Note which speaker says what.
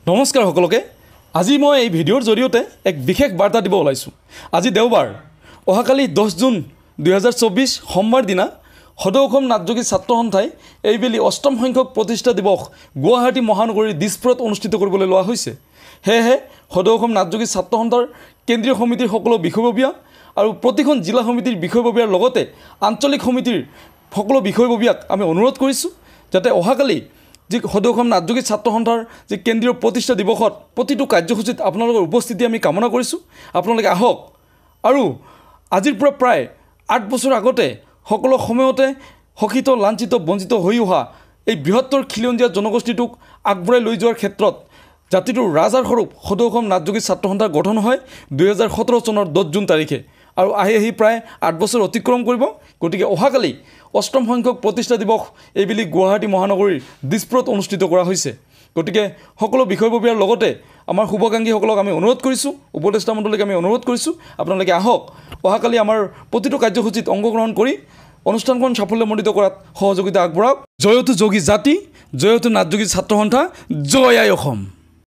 Speaker 1: নমস্কাৰ সকলোকে। আজি মই এই ভিডিঅ'ৰ জৰিয়তে এক বিশেষ বাৰ্তা দিব ওলাইছোঁ। আজি দেওবাৰ, অহাকালি 10 জুন 2024 সোমবাৰ দিনা সদৌ অসম নাটযোগী ছাত্ৰ সন্থাই এইবেলি 8ম সংখ্যক প্ৰতিষ্ঠা দিৱস গুৱাহাটী মহানগৰীৰ দিছপুৰত অনুষ্ঠিত কৰিবলৈ লোৱা হৈছে। সেয়েহে সদৌ অসম নাটযোগী ছাত্ৰ সন্থাৰ কেন্দ্ৰীয় সমিতিৰ সকলো বিষয়ববীয়া আৰু প্ৰতিখন জিলা সমিতিৰ বিষয়ববীয়াৰ লগতে আঞ্চলিক সমিতিৰ সকলো বিষয়ববীয়াক আমি অনুৰোধ কৰিছোঁ যাতে অহাকালি যি সদৌ অসম নাটযোগী ছাত্ৰ সন্থাৰ যি কেন্দ্ৰীয় প্ৰতিষ্ঠা দিৱসত প্ৰতিটো কাৰ্যসূচীত আপোনালোকৰ উপস্থিতি আমি কামনা কৰিছোঁ। আপোনালোকে আহক আৰু আজিৰ পৰা প্ৰায় 8 বছৰ আগতে সকলো সময়তে শোষিত, লাঞ্ছিত, বঞ্চিত হৈ অহা এই বৃহত্তৰ খিলঞ্জীয়া জনগোষ্ঠীটোক আগবঢ়াই লৈ যোৱাৰ ক্ষেত্ৰত জাতিটোৰ ৰাজাৰ স্বৰূপ সদৌ অসম নাটযোগী ছাত্ৰ সন্থা গঠন হয় 2017 চনৰ 10 জুন তাৰিখে আৰু আহি প্ৰায় 8 বছৰ অতিক্ৰম কৰিব। গতিকে অহাকালি 8ম সংখ্যক প্ৰতিষ্ঠা দিৱস এইবেলি গুৱাহাটী মহানগৰীৰ দিছপুৰত অনুষ্ঠিত কৰা হৈছে। গতিকে সকলো বিষয়ববীয়াৰ লগতে আমাৰ শুভাকাংক্ষীসকলক আমি অনুৰোধ কৰিছোঁ, উপদেষ্টা মণ্ডলীক আমি অনুৰোধ কৰিছোঁ, আপোনালোকে আহক অহাকালি আমাৰ প্ৰতিটো কাৰ্যসূচীত অংশগ্ৰহণ কৰি অনুষ্ঠানখন সাফল্যমণ্ডিত কৰাত সহযোগিতা আগবঢ়াওক। জয়তু যোগী জাতি, জয়তু নাটযোগী ছাত্ৰ সন্থা, জয় আই অসম।